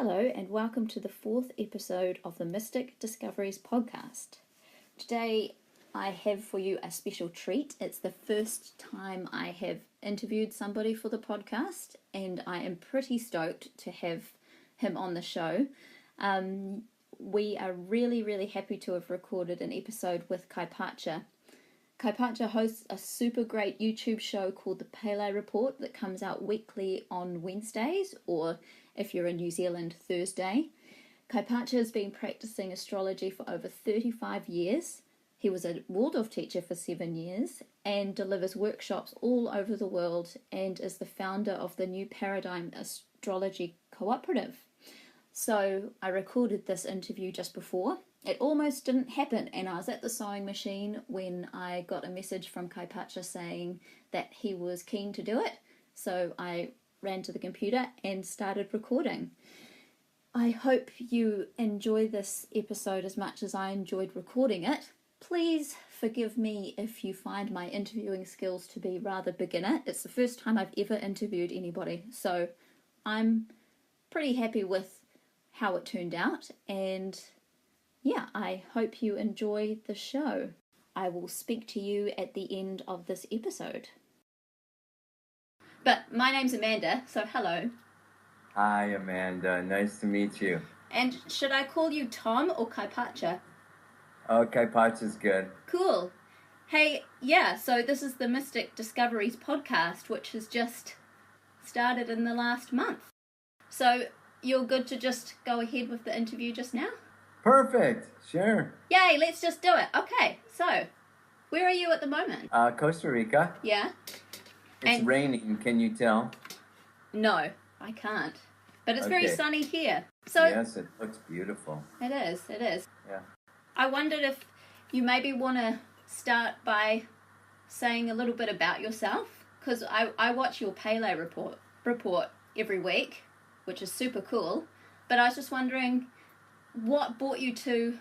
Hello and welcome to the fourth episode of the Mystic Discoveries podcast. Today I have for you a special treat. It's the first time I have interviewed somebody for the podcast and I am pretty stoked to have him on the show. We are really happy to have recorded an episode with Kaypacha. Kaypacha hosts a super great YouTube show called the Pele Report that comes out weekly on Wednesdays, or if you're in New Zealand, Thursday. Kaypacha has been practicing astrology for over 35 years. He was a Waldorf teacher for 7 years and delivers workshops all over the world and is the founder of the New Paradigm Astrology Cooperative. So I recorded this interview just before. It almost didn't happen, and I was at the sewing machine when I got a message from Kaypacha saying that he was keen to do it. So I ran to the computer and started recording. I hope you enjoy this episode as much as I enjoyed recording it. Please forgive me if you find my interviewing skills to be rather beginner. It's the first time I've ever interviewed anybody, so I'm pretty happy with how it turned out, and yeah, I hope you enjoy the show. I will speak to you at the end of this episode. But my name's Amanda, so hello. Hi, Amanda. Nice to meet you. And should I call you Tom or Kaypacha? Oh, Kaypacha's good. Cool. Hey, yeah, so this is the Mystic Discoveries podcast, which has just started in the last month. So you're good to just go ahead with the interview just now? Perfect. Sure. Yay, let's just do it. Okay, so where are you at the moment? Costa Rica. Yeah. It's raining, can you tell? No, I can't. But it's very Okay. sunny here. So Yes, it looks beautiful. it is. Yeah. I wondered if you maybe want to start by saying a little bit about yourself, because I watch your Pele report every week, which is super cool. But I was just wondering, what brought you to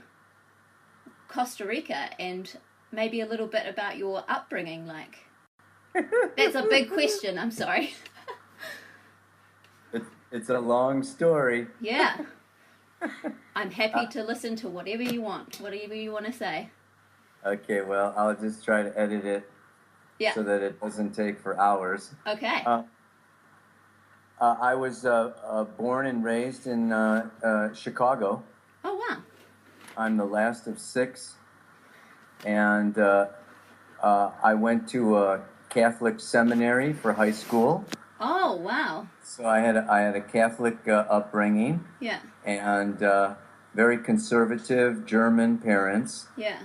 Costa Rica, and maybe a little bit about your upbringing, like. That's a big question, I'm sorry. It's a long story. Yeah. I'm happy to listen to whatever you want to say. Okay, well, I'll just try to edit it so that it doesn't take for hours. Okay. I was born and raised in Chicago. Oh, wow. I'm the last of 6, and I went to a Catholic seminary for high school. Oh, wow. So I had a Catholic upbringing. Yeah. And very conservative German parents. Yeah.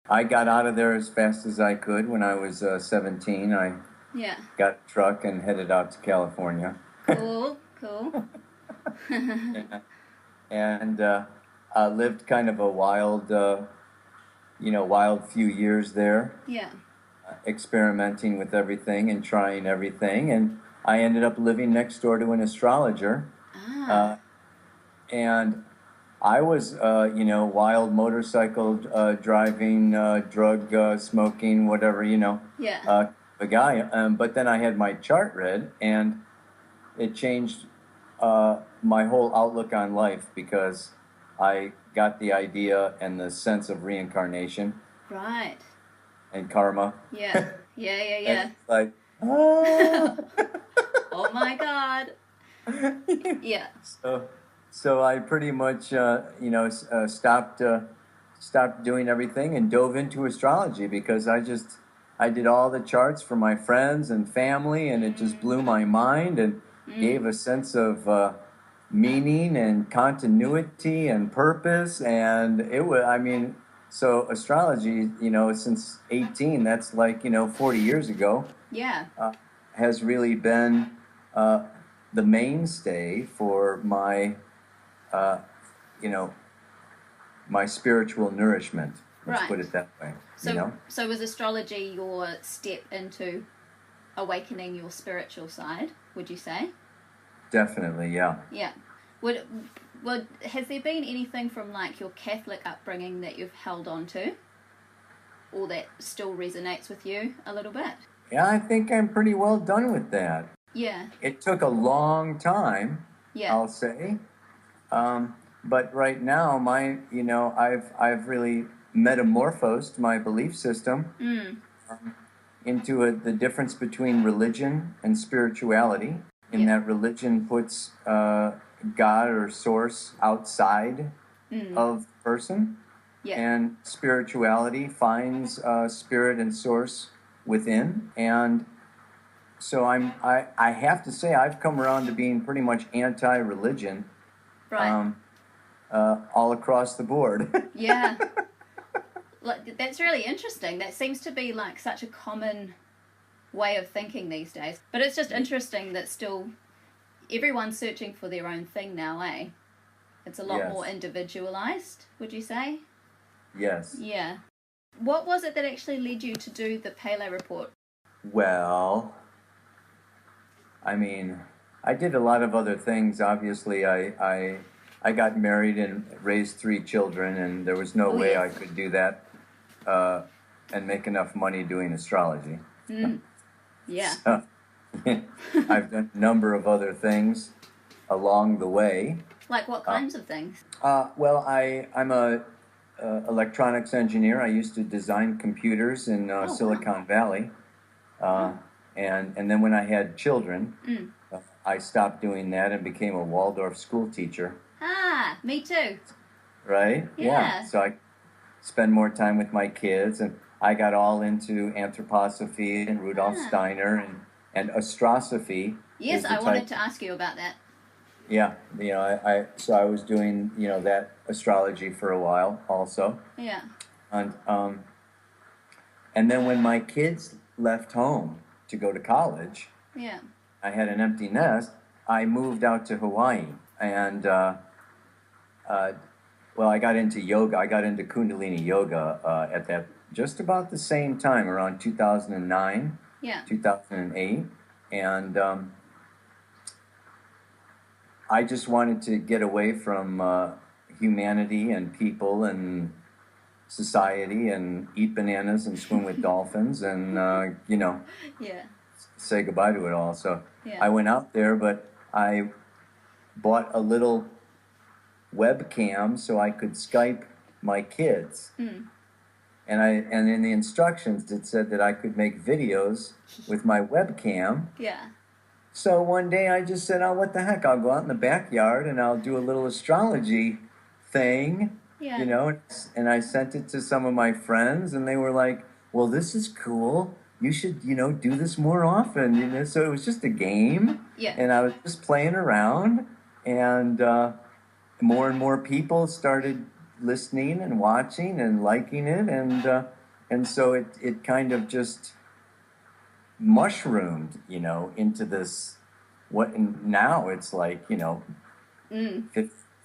I got out of there as fast as I could when I was 17. I got a truck and headed out to California. Cool. And lived kind of a wild few years there. Yeah. Experimenting with everything and trying everything. And I ended up living next door to an astrologer. And I was, wild motorcycle driving, drug smoking, whatever, a guy. But then I had my chart read, and it changed my whole outlook on life, because I got the idea and the sense of reincarnation. Right. And karma. Yeah. And it's like, oh. Oh my God. Yeah. So I pretty much, stopped doing everything and dove into astrology, because I did all the charts for my friends and family, and it just blew my mind and gave a sense of meaning and continuity and purpose. And it was, so astrology, since 18, that's like, 40 years ago. Yeah. Has really been the mainstay for my, my spiritual nourishment. Let's put it that way. So was astrology your step into awakening your spiritual side, would you say? Definitely, yeah. Yeah. Has there been anything from like your Catholic upbringing that you've held on to, or that still resonates with you a little bit? Yeah, I think I'm pretty well done with that. Yeah. It took a long time, I'll say, But right now, I've really metamorphosed my belief system into the difference between religion and spirituality. In that religion puts God or source outside of the person, and spirituality finds spirit and source within. And so I have to say I've come around to being pretty much anti-religion. Right. All across the board. Yeah. That's really interesting. That seems to be like such a common way of thinking these days. But it's just interesting that still everyone's searching for their own thing now, eh? It's a lot more individualized, would you say? Yes. Yeah. What was it that actually led you to do the Pele report? Well, I mean, I did a lot of other things. Obviously, I got married and raised 3 children, and there was no way I could do that and make enough money doing astrology. Yeah. So, I've done a number of other things along the way. Like what kinds of things? Well, I'm a electronics engineer. I used to design computers in Silicon Valley. And then when I had children, I stopped doing that and became a Waldorf school teacher. Ah, me too. Right? Yeah. So I spend more time with my kids, and I got all into Anthroposophy and Rudolf Steiner and Astrosophy. Yes, I wanted to ask you about that. Yeah, so I was doing, that astrology for a while also. Yeah. And then when my kids left home to go to college, I had an empty nest. I moved out to Hawaii, and I got into yoga. I got into Kundalini yoga at that just about the same time, around 2009, 2008, and I just wanted to get away from humanity and people and society and eat bananas and swim with dolphins and say goodbye to it all. So I went out there, but I bought a little webcam so I could Skype my kids. And in the instructions it said that I could make videos with my webcam. So one day I just said, oh, what the heck, I'll go out in the backyard and I'll do a little astrology thing. And I sent it to some of my friends, and they were like, well, this is cool. You should, do this more often. So it was just a game. And I was just playing around, and more and more people started listening and watching and liking it, and so it kind of just mushroomed, into this. And now it's like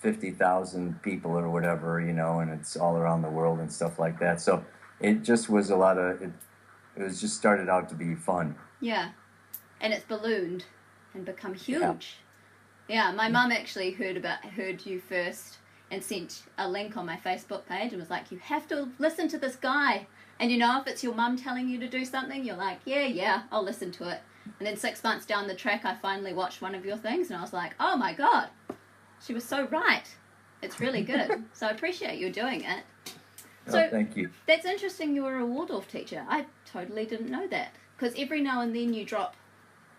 50,000 people or whatever, and it's all around the world and stuff like that. So it just was a lot of it. It was just started out to be fun. Yeah, and it's ballooned and become huge. Yeah, my mum actually heard you first and sent a link on my Facebook page and was like, you have to listen to this guy. And if it's your mum telling you to do something, you're like, yeah, I'll listen to it. And then 6 months down the track, I finally watched one of your things, and I was like, oh my God, she was so right. It's really good. So I appreciate you doing it. So thank you. That's interesting you were a Waldorf teacher. I totally didn't know that. Because every now and then you drop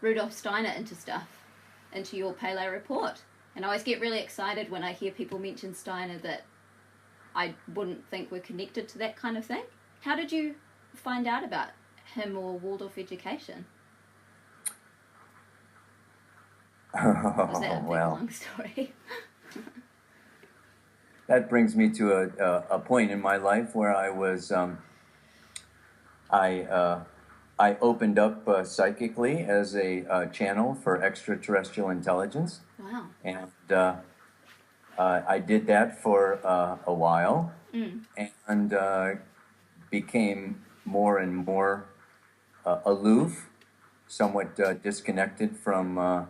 Rudolf Steiner into your Pele report. And I always get really excited when I hear people mention Steiner that I wouldn't think were connected to that kind of thing. How did you find out about him or Waldorf education? Was that a big, long story? That brings me to a point in my life where I was, I opened up psychically as a channel for extraterrestrial intelligence. Wow. And I did that for a while, and became more and more aloof, somewhat disconnected from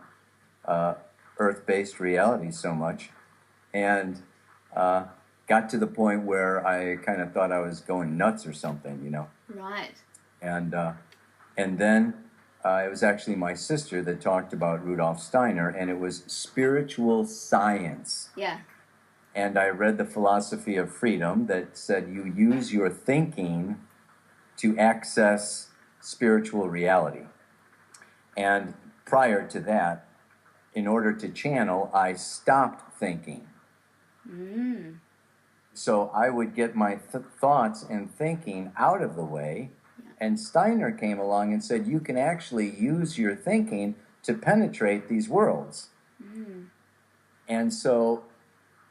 Earth-based reality so much, and got to the point where I kind of thought I was going nuts or something, Right. And then it was actually my sister that talked about Rudolf Steiner, and it was spiritual science. Yeah. and I read The Philosophy of Freedom that said you use your thinking to access spiritual reality. And prior to that, in order to channel, I stopped thinking. So I would get my thoughts and thinking out of the way, and Steiner came along and said, you can actually use your thinking to penetrate these worlds. And so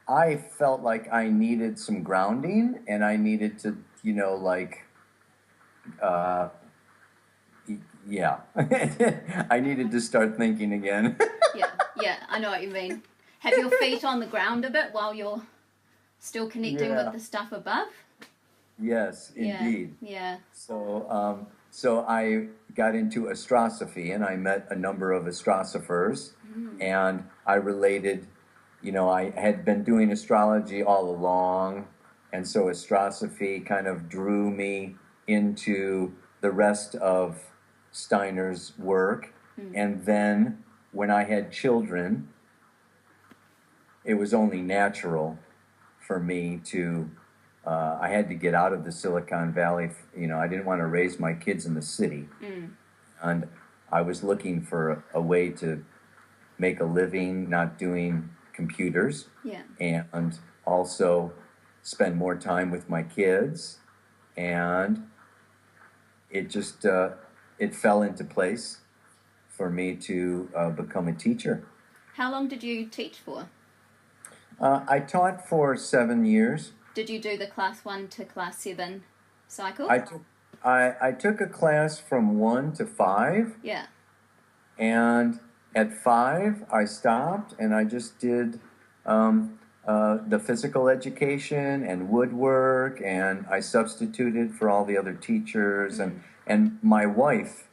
I felt like I needed some grounding, and I needed to, I needed to start thinking again. Yeah, I know what you mean. Have your feet on the ground a bit while you're still connecting with the stuff above? Yes, indeed. Yeah. So I got into astrosophy, and I met a number of astrosophers, and I related, I had been doing astrology all along, and so astrosophy kind of drew me into the rest of Steiner's work. And then when I had children, it was only natural for me to, I had to get out of the Silicon Valley. I didn't want to raise my kids in the city. And I was looking for a way to make a living not doing computers. And also spend more time with my kids. And it just, it fell into place for me to become a teacher. How long did you teach for? I taught for 7 years. Did you do the class 1 to class 7 cycle? I took a class from 1 to 5. Yeah. And at 5, I stopped, and I just did the physical education and woodwork, and I substituted for all the other teachers, and my wife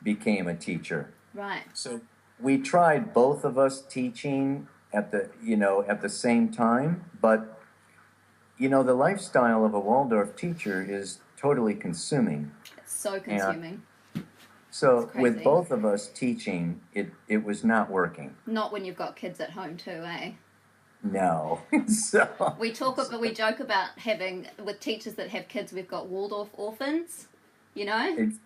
became a teacher. Right. So we tried, both of us, teaching at the same time, but the lifestyle of a Waldorf teacher is totally consuming. It's so consuming. So with both of us teaching, it was not working. Not when you've got kids at home too, eh? No. We joke about having, with teachers that have kids, we've got Waldorf orphans, Exactly.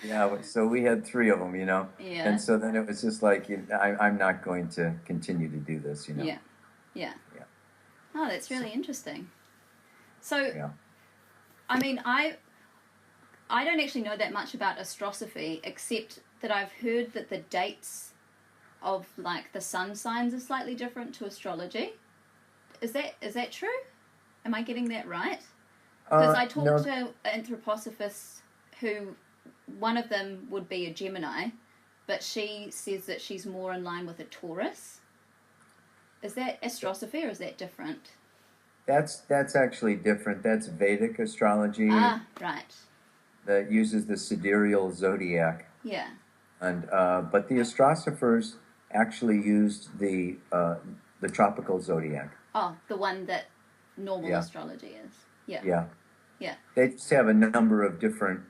Yeah, so we had 3 of them, Yeah. And so then it was just like, I'm not going to continue to do this, Yeah. Oh, that's really interesting. So, yeah. I mean, I don't actually know that much about astrosophy, except that I've heard that the dates of, like, the sun signs are slightly different to astrology. Is that true? Am I getting that right? Because I talked to anthroposophists who, one of them would be a Gemini, but she says that she's more in line with a Taurus. Is that astrosophy, or is that different? That's actually different. That's Vedic astrology. Ah, right. That uses the sidereal zodiac. Yeah. And but the astrosophers actually used the tropical zodiac. Oh, the one that normal astrology is. Yeah. They just have a number of different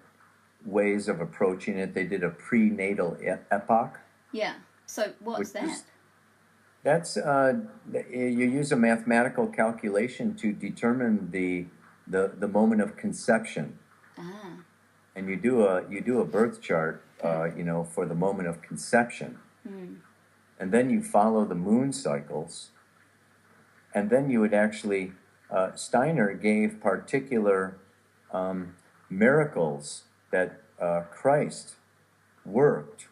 ways of approaching it. They did a prenatal epoch. Yeah. So what's that? That's you use a mathematical calculation to determine the moment of conception. Ah. And you do a birth chart, for the moment of conception. And then you follow the moon cycles. And then you would actually, Steiner gave particular miracles that Christ worked.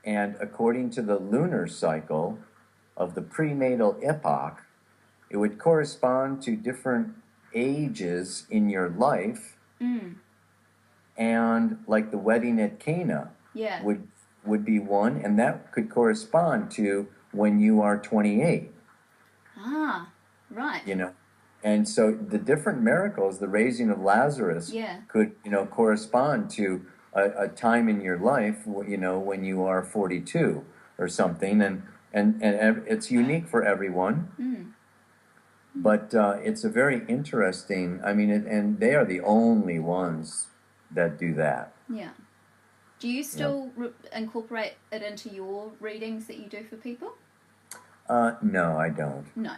And according to the lunar cycle of the prenatal epoch, it would correspond to different ages in your life. And like the wedding at Cana would be one, and that could correspond to when you are 28. Ah, right. And so the different miracles, the raising of Lazarus, could correspond to a time in your life, when you are 42 or something, and it's unique for everyone. But it's a very interesting. I mean, and they are the only ones that do that. Yeah. Do you still incorporate it into your readings that you do for people? No, I don't. No.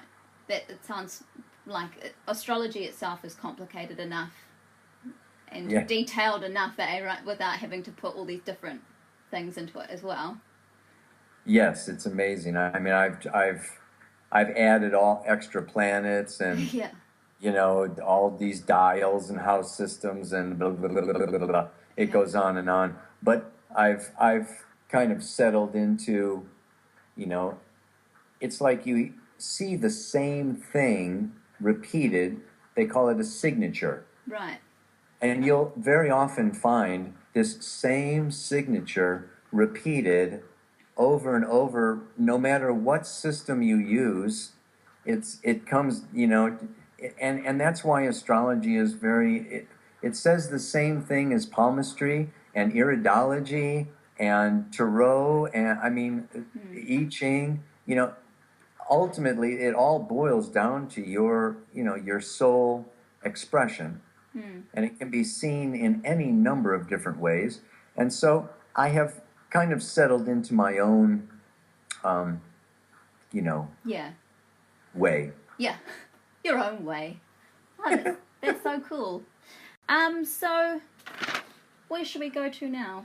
That it sounds like astrology itself is complicated enough and Yeah. detailed enough, right, without having to put all these different things into it as well. Yes, it's amazing. I mean, I've added all extra planets and Yeah. all these dials and house systems and blah, blah, blah, blah, blah, blah, blah. It Yeah. goes on and on. But I've kind of settled into, you know, it's like you see the same thing repeated. They call it a signature. Right. And you'll very often find this same signature repeated over and over, no matter what system you use. It comes, and that's why astrology is it says the same thing as palmistry and iridology and tarot and I Ching. Ultimately it all boils down to your soul expression. And it can be seen in any number of different ways. And so I have kind of settled into my own, Yeah. way. Yeah. Your own way. Oh, that's so cool. So where should we go to now?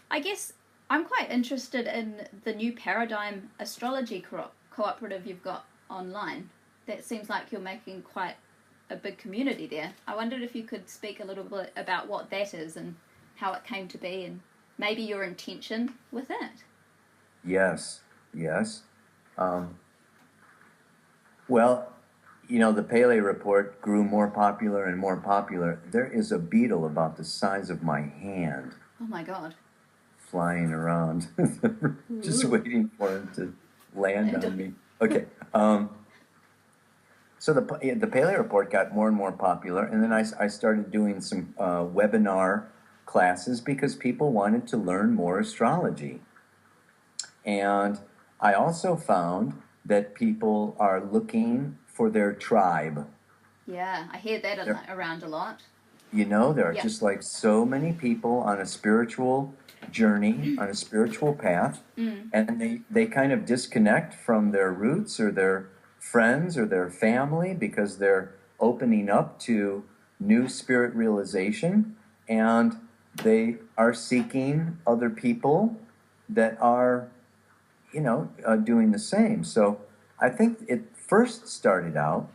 I guess I'm quite interested in the new paradigm astrology cooperative you've got online. That seems like you're making quite a big community there. I wondered if you could speak a little bit about what that is and how it came to be and maybe your intention with it. Yes. Well, the Pele report grew more popular and more popular. There is a beetle about the size of my hand Oh my God. flying around, just waiting for him to land on me. Okay. So the Pele report got more and more popular, and then I started doing some webinar classes because people wanted to learn more astrology. And I also found that people are looking for their tribe. Yeah, I hear that around a lot. There are Yeah. just like so many people on a spiritual journey, on a spiritual path, and they kind of disconnect from their roots or their friends or their family because they're opening up to new spirit realization, and they are seeking other people that are doing the same. So I think it first started out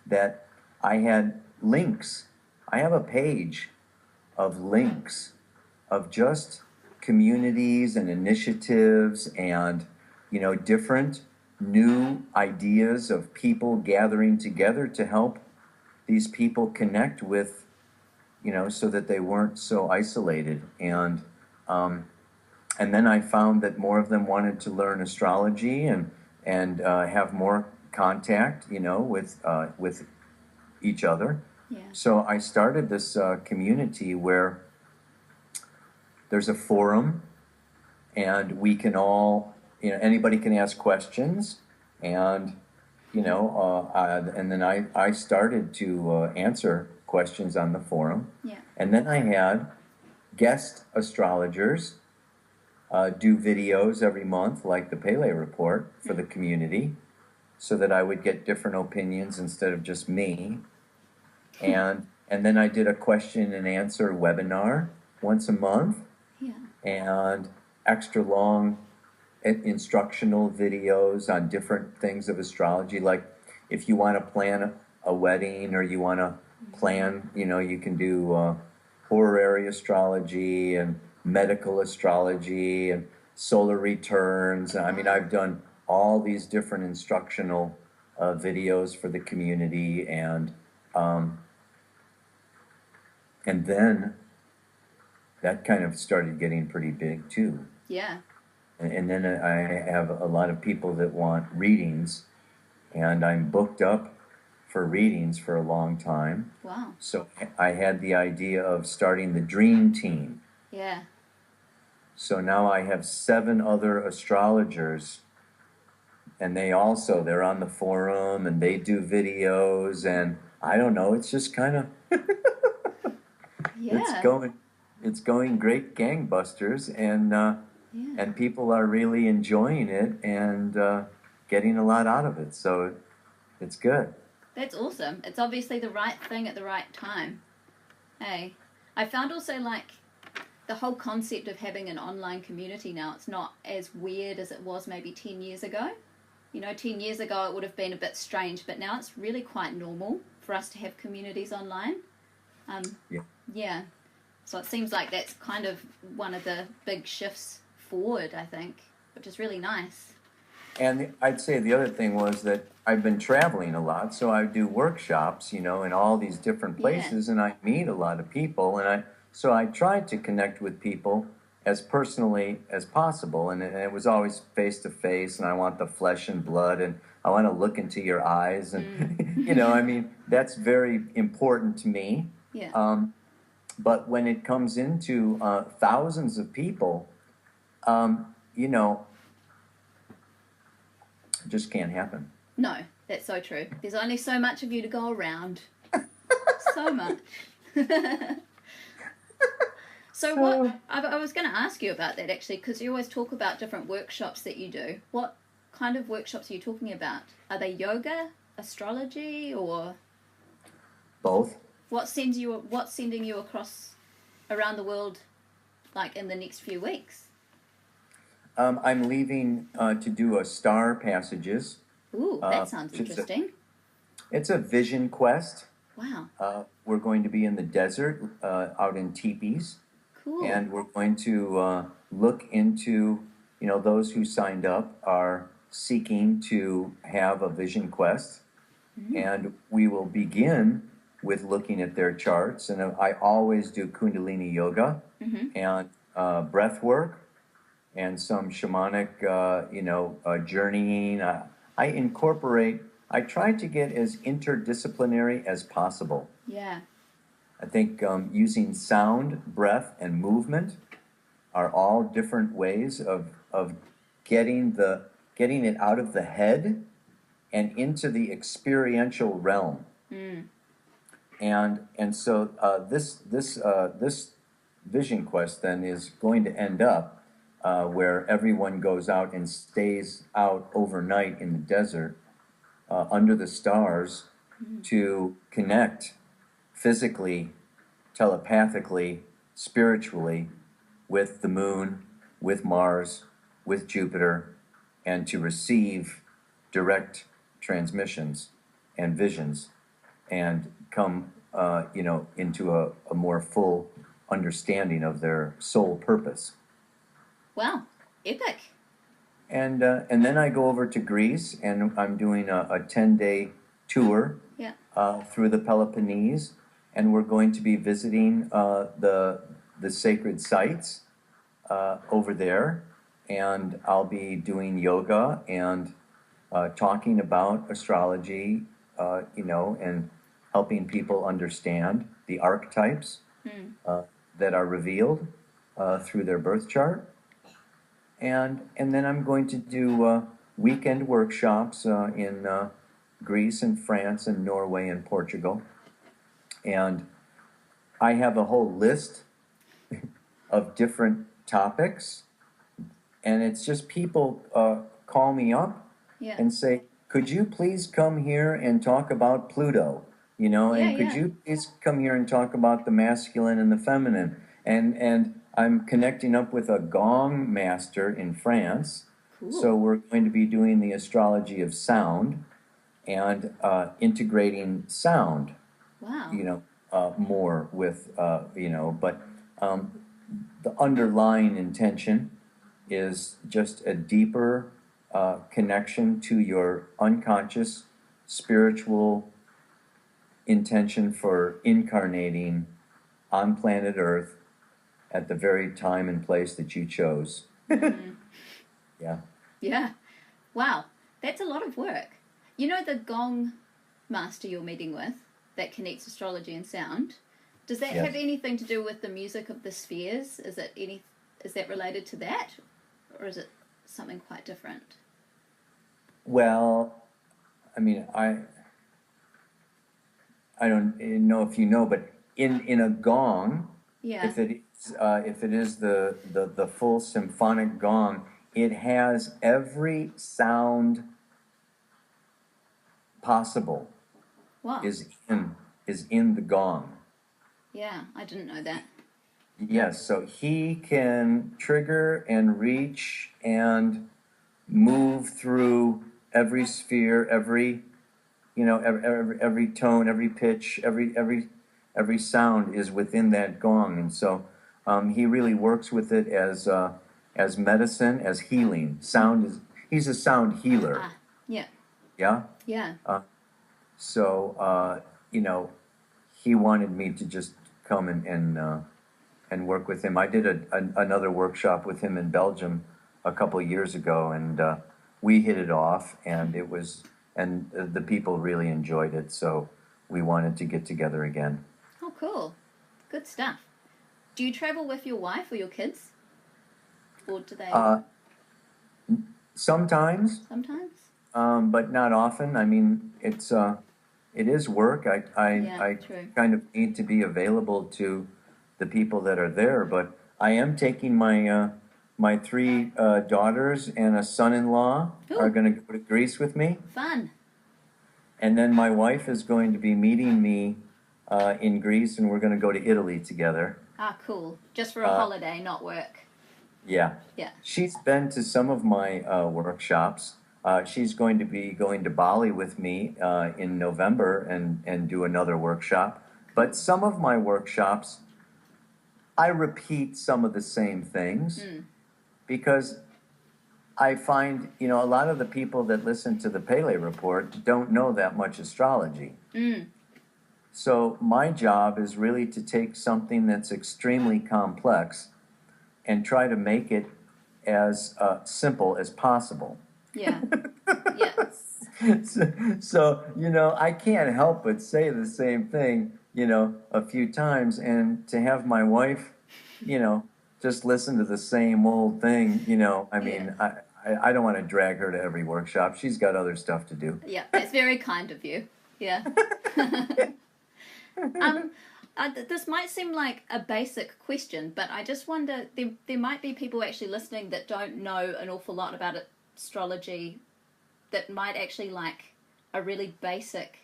that I had links. I have a page of links of just communities and initiatives and different new ideas of people gathering together to help these people connect with so that they weren't so isolated. And then I found that more of them wanted to learn astrology and have more contact with each other. Yeah. So I started this community where there's a forum, and we can all, anybody can ask questions, and and then I started to answer questions on the forum. Yeah. And then I had guest astrologers do videos every month, like the Pele report, for the community, so that I would get different opinions instead of just me. And then I did a question and answer webinar once a month. Yeah. And extra long instructional videos on different things of astrology. Like if you want to plan a wedding, or you want to plan, you can do horary astrology and medical astrology and solar returns. I mean, I've done all these different instructional videos for the community, and then that kind of started getting pretty big too. Yeah. And then I have a lot of people that want readings, and I'm booked up for readings for a long time. Wow. So I had the idea of starting the Dream Team. Yeah. So now I have 7 other astrologers, and they're on the forum, and they do videos, and I don't know, it's just kind of Yeah. it's going great gangbusters, and Yeah. and people are really enjoying it and getting a lot out of it. So it's good. That's awesome. It's obviously the right thing at the right time. Hey, I found also like the whole concept of having an online community now, it's not as weird as it was maybe 10 years ago. 10 years ago it would have been a bit strange, but now it's really quite normal for us to have communities online. Yeah. So it seems like that's kind of one of the big shifts forward, I think, which is really nice. And I'd say the other thing was that I've been traveling a lot, so I do workshops, in all these different places, and I meet a lot of people, and I tried to connect with people as personally as possible, and it was always face to face, and I want the flesh and blood, and I want to look into your eyes, and that's very important to me. Yeah. But when it comes into thousands of people, it just can't happen. No, that's so true. There's only so much of you to go around. So much. So what, I was going to ask you about that actually, because you always talk about different workshops that you do. What kind of workshops are you talking about? Are they yoga, astrology, or? Both. What's sending you across around the world, like in the next few weeks? I'm leaving to do a star passages. Ooh, that sounds interesting. It's a vision quest. Wow. We're going to be in the desert, out in teepees. Cool. And we're going to look into, those who signed up are seeking to have a vision quest. Mm-hmm. And we will begin with looking at their charts. And I always do Kundalini yoga and breath work and some shamanic, journeying. I try to get as interdisciplinary as possible. Yeah. I think using sound, breath, and movement are all different ways of getting it out of the head and into the experiential realm. Mm. And so this vision quest then is going to end up where everyone goes out and stays out overnight in the desert under the stars to connect physically, telepathically, spiritually with the moon, with Mars, with Jupiter, and to receive direct transmissions and visions and come into a more full understanding of their soul purpose. Wow, epic. And then I go over to Greece, and I'm doing a 10-day tour through the Peloponnese, and we're going to be visiting the sacred sites over there, and I'll be doing yoga and talking about astrology, and helping people understand the archetypes that are revealed through their birth chart. And then I'm going to do weekend workshops in Greece and France and Norway and Portugal. And I have a whole list of different topics. And it's just people call me up and say, could you please come here and talk about Pluto? Could you please come here and talk about the masculine and the feminine? And I'm connecting up with a gong master in France. Cool. So we're going to be doing the astrology of sound and integrating sound. Wow. More with, but the underlying intention is just a deeper connection to your unconscious spiritual intention for incarnating on planet Earth at the very time and place that you chose. Yeah. Yeah. Wow. That's a lot of work. The gong master you're meeting with that connects astrology and sound, does that have anything to do with the music of the spheres? Is that related to that? Or is it something quite different? Well, I don't know if you know, but in a gong, if it is the full symphonic gong, it has every sound possible Wow. is in the gong. Yeah, I didn't know that. Yes, so he can trigger and reach and move through every sphere, every every tone, every pitch, every sound is within that gong, and so he really works with it as medicine, as healing. He's a sound healer. Yeah. Yeah. Yeah. So he wanted me to just come and work with him. I did another workshop with him in Belgium a couple of years ago, and we hit it off, and the people really enjoyed it. So we wanted to get together again. Oh, cool. Good stuff. Do you travel with your wife or your kids? Or do they? Sometimes. Sometimes? But not often. I mean, it is work. I true. kind of need to be available to the people that are there. But I am taking my three daughters and a son-in-law are going to go to Greece with me. Fun. And then my wife is going to be meeting me in Greece, and we're going to go to Italy together. Ah, cool. Just for a holiday, not work. Yeah. Yeah. She's been to some of my workshops. She's going to be going to Bali with me in November and do another workshop. But some of my workshops, I repeat some of the same things because I find, a lot of the people that listen to the Pele report don't know that much astrology. So my job is really to take something that's extremely complex and try to make it as simple as possible. Yeah. Yes. So, I can't help but say the same thing, a few times, and to have my wife, just listen to the same old thing, I mean, I don't want to drag her to every workshop. She's got other stuff to do. Yeah, that's very kind of you. Yeah. This might seem like a basic question, but I just wonder, there might be people actually listening that don't know an awful lot about astrology, that might actually like a really basic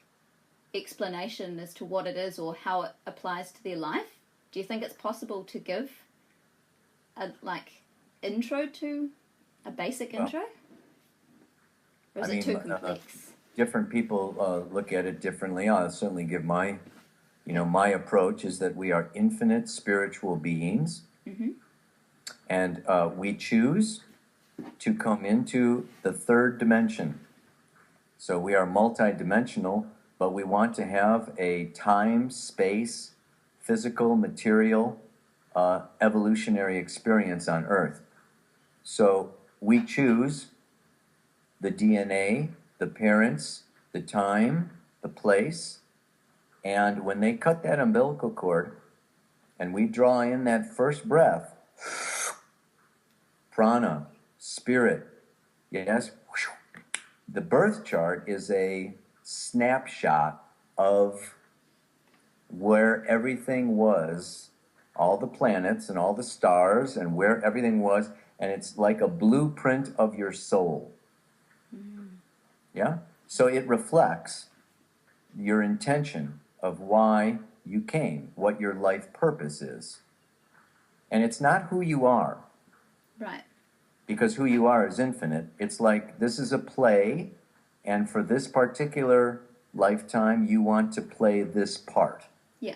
explanation as to what it is or how it applies to their life. Do you think it's possible to give a intro to a basic intro? Or is it too complex? Different people look at it differently. I'll certainly give my approach is that we are infinite spiritual beings, and we choose to come into the third dimension. So we are multidimensional, but we want to have a time, space, physical, material, evolutionary experience on Earth. So we choose the DNA, the parents, the time, the place, and when they cut that umbilical cord and we draw in that first breath, prana, spirit, yes, the birth chart is a snapshot of where everything was, all the planets and all the stars and where everything was, and it's like a blueprint of your soul. Yeah? So it reflects your intention of why you came, what your life purpose is. And it's not who you are. Right. Because who you are is infinite. It's like this is a play, and for this particular lifetime, you want to play this part. Yeah.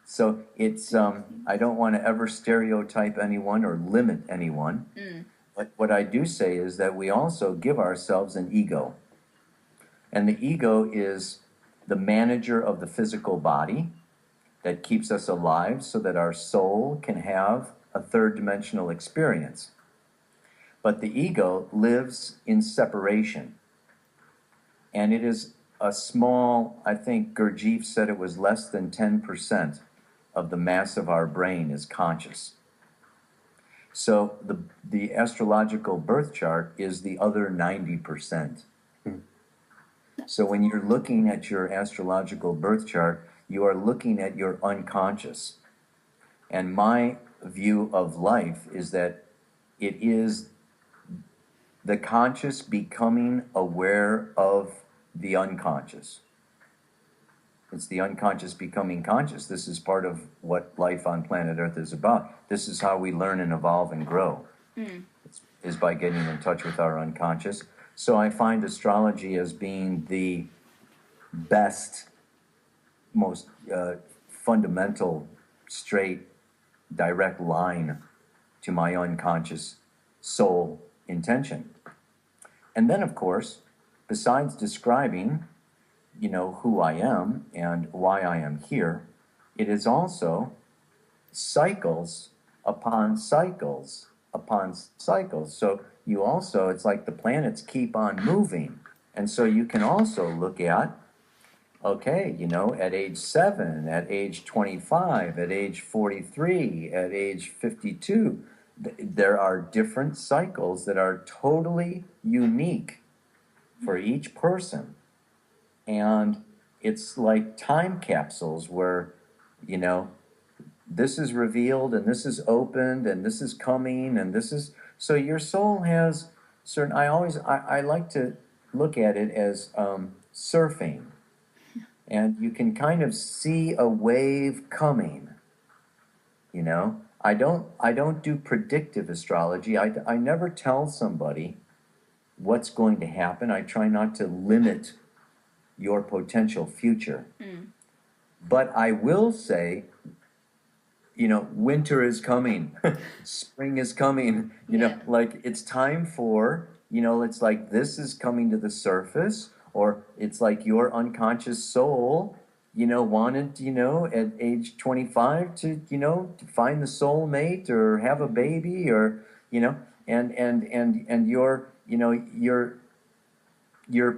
So it's, I don't want to ever stereotype anyone or limit anyone. But what I do say is that we also give ourselves an ego. And the ego is the manager of the physical body that keeps us alive so that our soul can have a third dimensional experience. But the ego lives in separation. And it is a small, I think Gurdjieff said it was less than 10% of the mass of our brain is conscious. So the astrological birth chart is the other 90%. So when you're looking at your astrological birth chart, you are looking at your unconscious. And my view of life is that it is the conscious becoming aware of the unconscious. It's the unconscious becoming conscious. This is part of what life on planet Earth is about. This is how we learn and evolve and grow, is by getting in touch with our unconscious. So I find astrology as being the best, most fundamental, straight, direct line to my unconscious soul intention. And then, of course, besides describing, who I am and why I am here, it is also cycles upon cycles upon cycles. So it's like the planets keep on moving. And so you can also look at, okay, at age 7, at age 25, at age 43, at age 52, there are different cycles that are totally unique for each person. And it's like time capsules where, this is revealed and this is opened and this is coming and this is, so your soul has certain, I like to look at it as surfing. And you can kind of see a wave coming, I don't do predictive astrology. I never tell somebody what's going to happen. I try not to limit your potential future. But I will say, winter is coming, spring is coming, like it's time for, it's like this is coming to the surface, or it's like your unconscious soul, wanted, at age 25 to, to find the soulmate or have a baby or, and your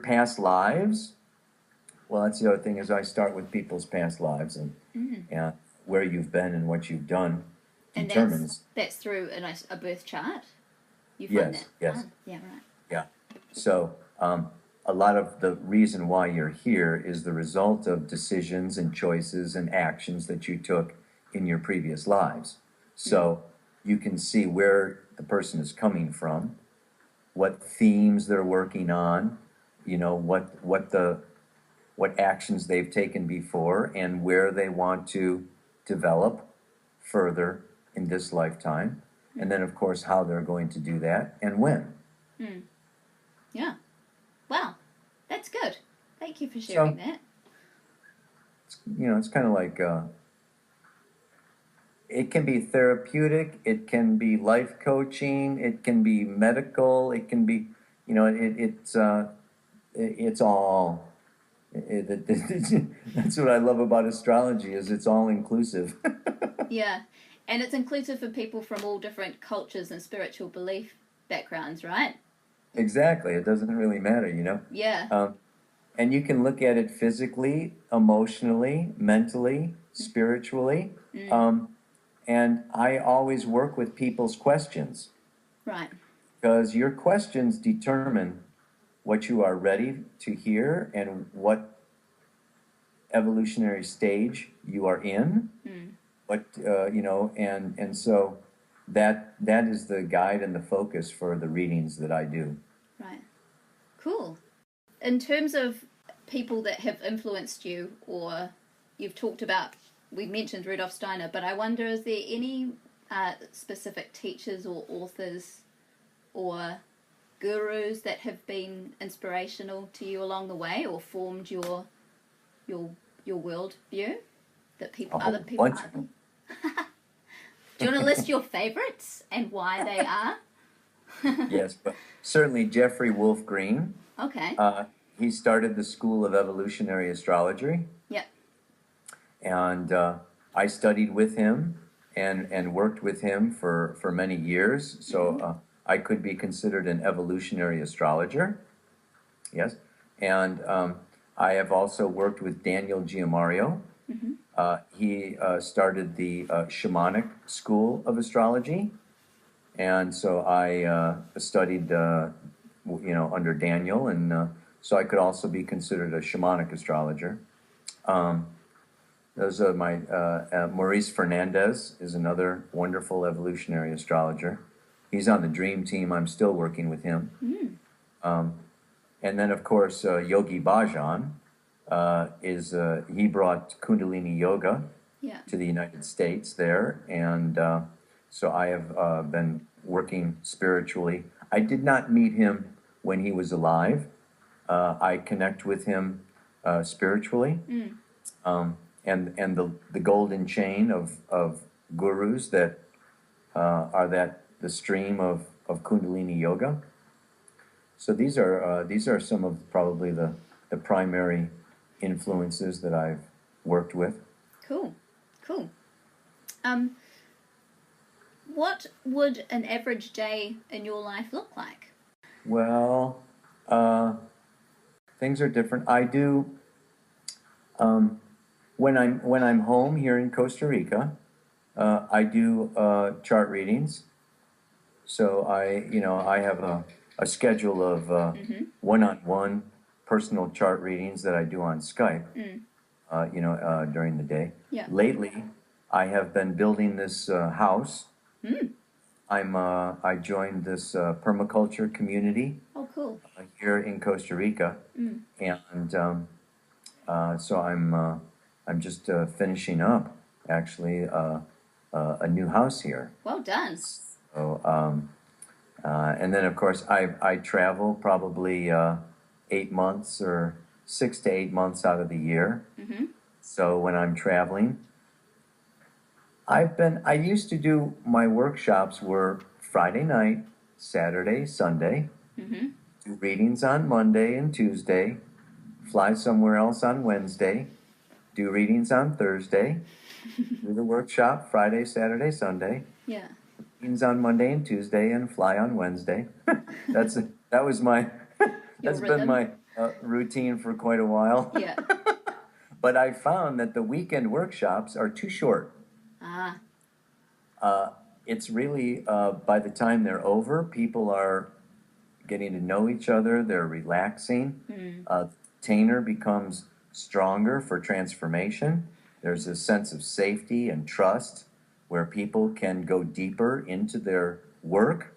past lives. Well, that's the other thing is I start with people's past lives and where you've been and what you've done determines. And that's through a birth chart? You find Yes, that? yes. Yeah, right. Yeah. So a lot of the reason why you're here is the result of decisions and choices and actions that you took in your previous lives. So you can see where the person is coming from, what themes they're working on, what actions they've taken before, and where they want to develop further in this lifetime. And then, of course, how they're going to do that and when. Yeah. Wow. That's good. Thank you for sharing that. It's kind of like, it can be therapeutic, it can be life coaching, it can be medical, it can be, it's all... that's what I love about astrology is it's all inclusive. Yeah, and it's inclusive for people from all different cultures and spiritual belief backgrounds, right? Exactly. It doesn't really matter, Yeah. And you can look at it physically, emotionally, mentally, spiritually. And I always work with people's questions. Right. Because your questions determine what you are ready to hear and what evolutionary stage you are in. What and so that is the guide and the focus for the readings that I do. Right. Cool. In terms of people that have influenced you, or you've talked about, we mentioned Rudolf Steiner, but I wonder, is there any specific teachers or authors or gurus that have been inspirational to you along the way, or formed your world view that other people bunch of them. Do you want to list your favorites and why they are? Yes, but certainly Jeffery Wolf Green. Okay. He started the School of Evolutionary Astrology. Yep. And I studied with him and worked with him for many years. So I could be considered an evolutionary astrologer. Yes. And I have also worked with Daniel Giamario. He started the shamanic school of astrology. And so I studied, under Daniel. And so I could also be considered a shamanic astrologer. Those are my, Maurice Fernandez is another wonderful evolutionary astrologer. He's on the dream team. I'm still working with him. And then, of course, Yogi Bhajan he brought Kundalini yoga Yeah. to the United States there, and so I have been working spiritually. I did not meet him when he was alive. I connect with him spiritually, and the golden chain of gurus that are the stream of Kundalini yoga. So these are some of probably the primary influences that I've worked with. Cool. What would an average day in your life look like? Well, things are different. I do when I'm home here in Costa Rica, I do chart readings. So I have a schedule of one-on-one personal chart readings that I do on Skype. During the day. Yeah. Lately, I have been building this house. I joined this permaculture community. Oh, cool. Here in Costa Rica, and so I'm just finishing up actually a new house here. Well done. So and then of course I travel probably 8 months or 6 to 8 months out of the year. So when I'm traveling, I used to do my workshops were Friday night, Saturday, Sunday, do readings on Monday and Tuesday, fly somewhere else on Wednesday, do readings on Thursday, do the workshop Friday, Saturday, Sunday, Yeah. readings on Monday and Tuesday, and fly on Wednesday. That was my that's been my routine for quite a while. Yeah. But I found that the weekend workshops are too short. It's really, by the time they're over, people are getting to know each other, they're relaxing. Container becomes stronger for transformation. There's a sense of safety and trust where people can go deeper into their work.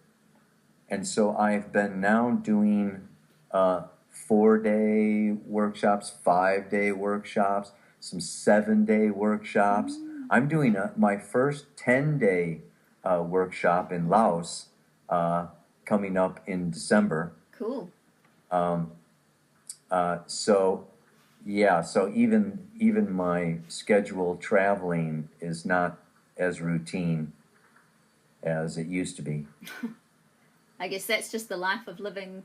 And so I've been now doing 4-day workshops, 5-day workshops, some 7-day workshops. I'm doing my first 10-day workshop in Laos coming up in December. Cool. So even my schedule traveling is not as routine as it used to be. I guess that's just the life of living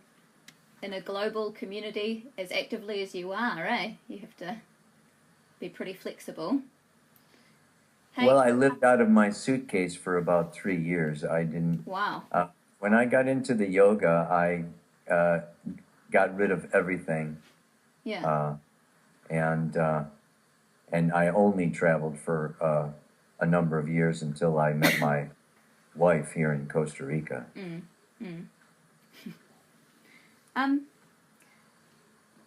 in a global community as actively as you are, eh? You have to be pretty flexible. Hey. Well, I lived out of my suitcase for about 3 years. I didn't. Wow. When I got into the yoga, I got rid of everything. Yeah. And I only traveled for a number of years until I met my wife here in Costa Rica.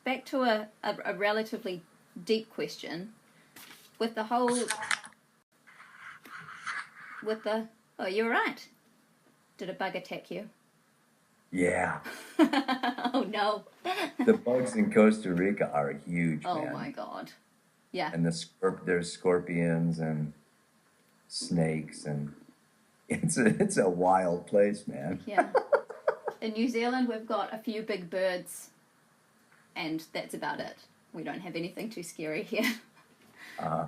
Back to a relatively deep question. With the oh, you're right. Did a bug attack you? Yeah. Oh no. The bugs in Costa Rica are huge, Oh man. my God. Yeah. And there's scorpions and snakes, and it's a wild place, man. Yeah. In New Zealand, we've got a few big birds, and that's about it. We don't have anything too scary here. I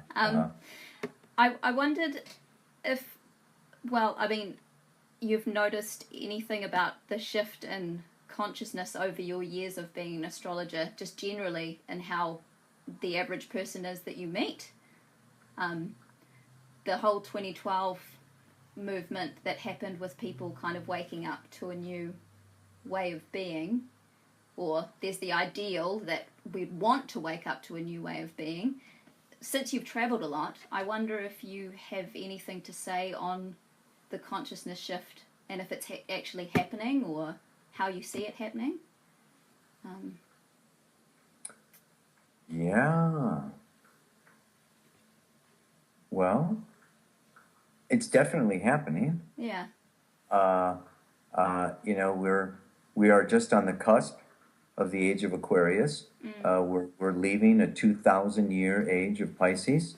wondered if, well, I mean, you've noticed anything about the shift in consciousness over your years of being an astrologer, just generally, and how the average person is that you meet. The whole 2012 movement that happened with people kind of waking up to a new way of being, or there's the ideal that we'd want to wake up to a new way of being. Since you've travelled a lot, I wonder if you have anything to say on the consciousness shift, and if it's actually happening, or how you see it happening. Yeah. Well, it's definitely happening. Yeah. We are just on the cusp of the age of Aquarius. We're leaving a 2,000-year age of Pisces,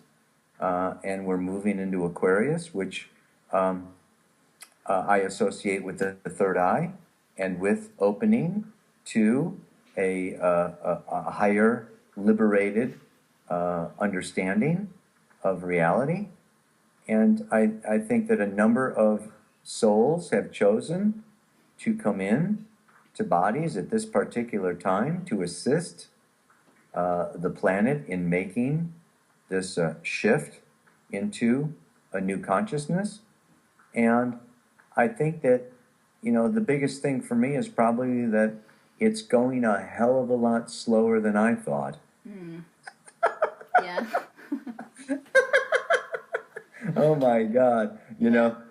and we're moving into Aquarius, which I associate with the third eye and with opening to a higher, liberated understanding of reality. And I think that a number of souls have chosen to come in to bodies at this particular time to assist the planet in making this shift into a new consciousness. And I think that, the biggest thing for me is probably that it's going a hell of a lot slower than I thought. Yeah. Oh my God.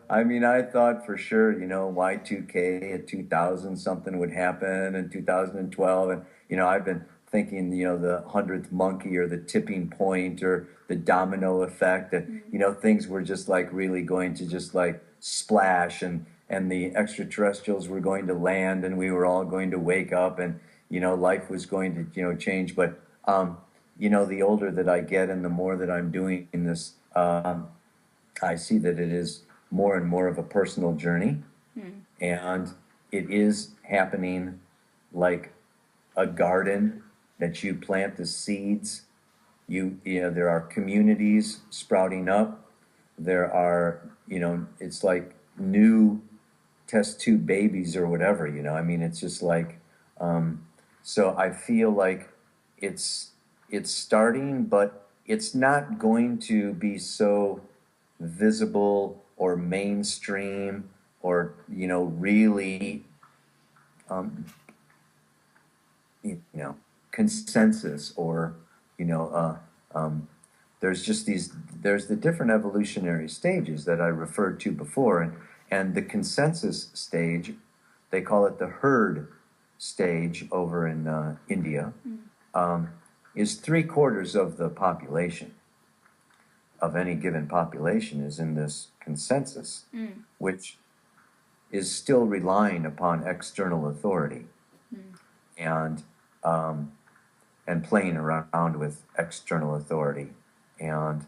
I thought for sure, Y2K at 2000 something would happen in 2012. And, I've been thinking, the 100th monkey or the tipping point or the domino effect that, things were just like really going to just like splash and the extraterrestrials were going to land and we were all going to wake up and, life was going to, change. But, the older that I get and the more that I'm doing in this, I see that it is more and more of a personal journey, and it is happening like a garden that you plant the seeds. There are communities sprouting up. There are, it's like new test tube babies or whatever. It's just like, so I feel like it's starting, but it's not going to be so visible or mainstream or really consensus or there's the different evolutionary stages that I referred to before, and the consensus stage, they call it the herd stage over in India, is 3/4 of the population of any given population is in this consensus, which is still relying upon external authority and playing around with external authority. And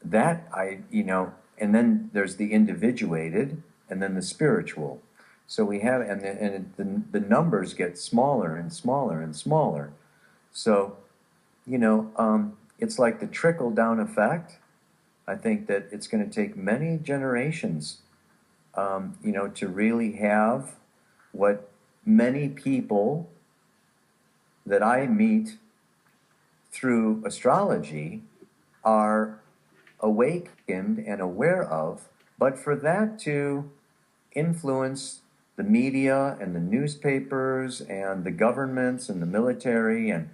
that and then there's the individuated and then the spiritual. So we have, the numbers get smaller and smaller and smaller. So, it's like the trickle down effect. I think that it's going to take many generations, to really have what many people that I meet through astrology are awakened and aware of, but for that to influence the media and the newspapers and the governments and the military and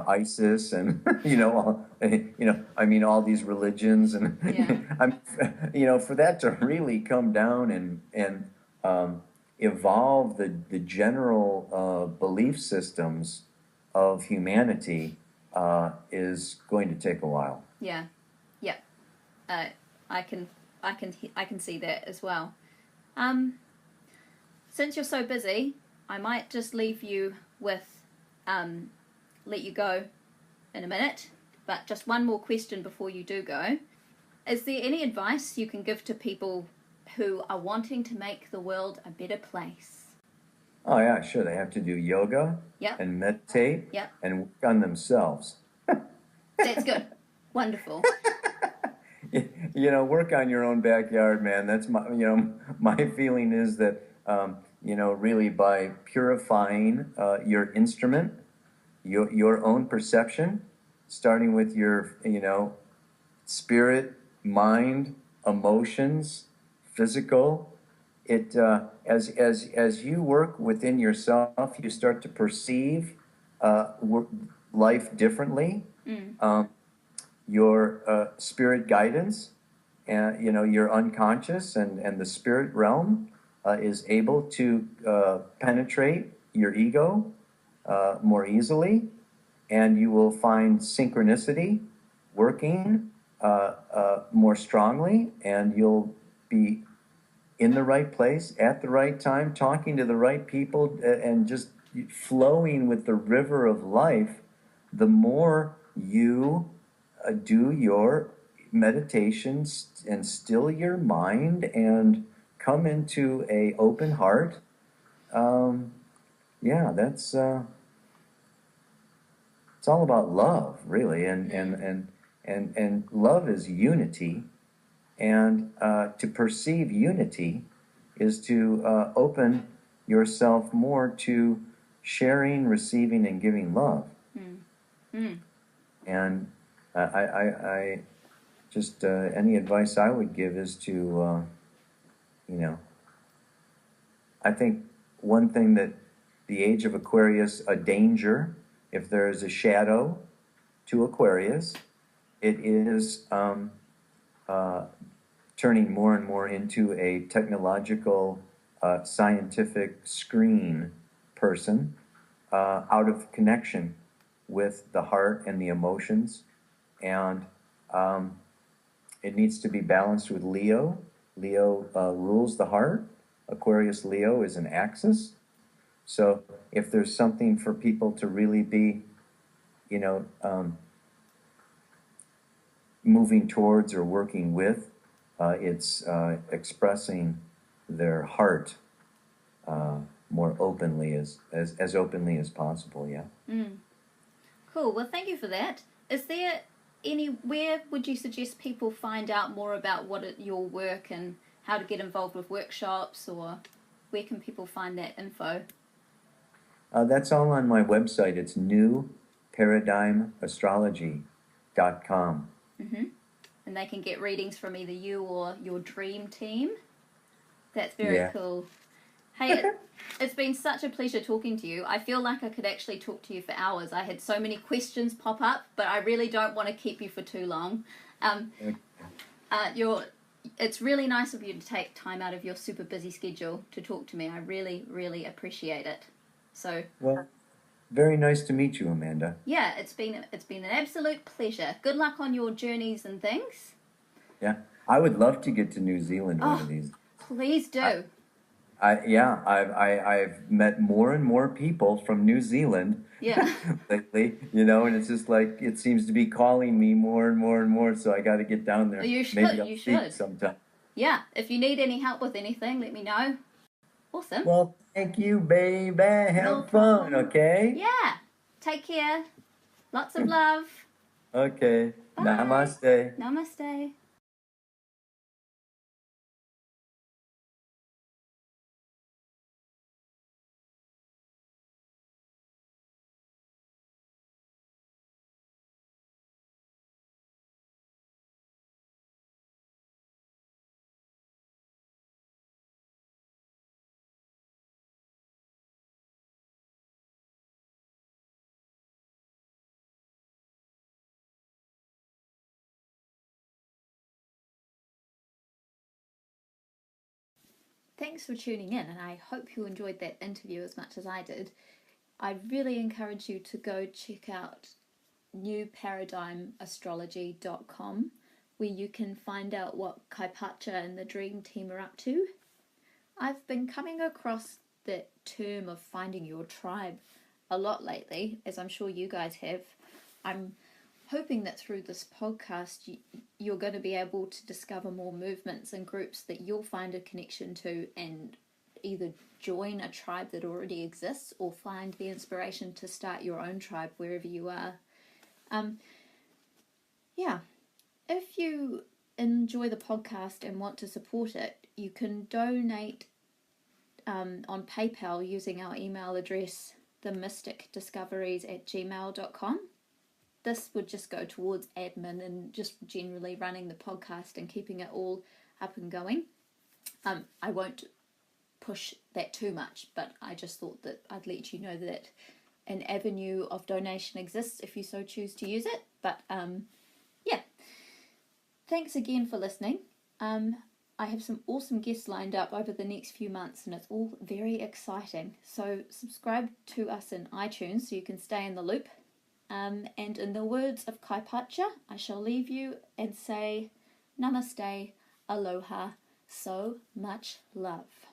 ISIS and all these religions and for that to really come down and evolve the general belief systems of humanity is going to take a while. Yeah. I can see that as well. Since you're so busy, I might just leave you with let you go in a minute, but just one more question before you do go. Is there any advice you can give to people who are wanting to make the world a better place? Oh yeah, sure. They have to do yoga and meditate and work on themselves. That's good. Wonderful. Work on your own backyard, man. That's my feeling is that, really by purifying your instrument, your own perception, starting with your, spirit, mind, emotions, physical, it as you work within yourself, you start to perceive life differently. Your spirit guidance, and your unconscious and the spirit realm is able to penetrate your ego more easily, and you will find synchronicity working more strongly, and you'll be in the right place at the right time, talking to the right people, and just flowing with the river of life, the more you do your meditations and still your mind and come into a open heart. Yeah, that's it's all about love, really, and love is unity, and to perceive unity is to open yourself more to sharing, receiving, and giving love. And I just any advice I would give is to you know, I think one thing that the age of Aquarius, a danger, if there is a shadow to Aquarius, it is turning more and more into a technological, scientific screen person, out of connection with the heart and the emotions. And it needs to be balanced with Leo. Leo rules the heart. Aquarius Leo is an axis. So if there's something for people to really be, moving towards or working with, it's expressing their heart more openly, as openly as possible. Yeah. Cool. Well, thank you for that. Is there where would you suggest people find out more about your work and how to get involved with workshops, or where can people find that info? That's all on my website. It's newparadigmastrology.com. And they can get readings from either you or your dream team. That's very cool. Hey, it's been such a pleasure talking to you. I feel like I could actually talk to you for hours. I had so many questions pop up, but I really don't want to keep you for too long. It's really nice of you to take time out of your super busy schedule to talk to me. I really, really appreciate it. So, well, very nice to meet you, Amanda. Yeah, it's been an absolute pleasure. Good luck on your journeys and things. Yeah, I would love to get to New Zealand one of these. Please do. I've met more and more people from New Zealand lately, and it's just like it seems to be calling me more and more and more. So I got to get down there. You should. Maybe I'll speak sometime. Yeah, if you need any help with anything, let me know. Awesome. Well, thank you, baby. Have fun, okay? Yeah. Take care. Lots of love. Okay. Bye. Namaste. Namaste. Thanks for tuning in, and I hope you enjoyed that interview as much as I did. I really encourage you to go check out newparadigmastrology.com, where you can find out what Kaypacha and the Dream Team are up to. I've been coming across the term of finding your tribe a lot lately, as I'm sure you guys have. I'm hoping that through this podcast you're going to be able to discover more movements and groups that you'll find a connection to, and either join a tribe that already exists or find the inspiration to start your own tribe wherever you are. If you enjoy the podcast and want to support it, you can donate on PayPal using our email address, themysticdiscoveries@gmail.com. This would just go towards admin and just generally running the podcast and keeping it all up and going. I won't push that too much, but I just thought that I'd let you know that an avenue of donation exists if you so choose to use it. But thanks again for listening. I have some awesome guests lined up over the next few months, and it's all very exciting. So subscribe to us in iTunes so you can stay in the loop. And in the words of Kaypacha, I shall leave you and say namaste, aloha, so much love.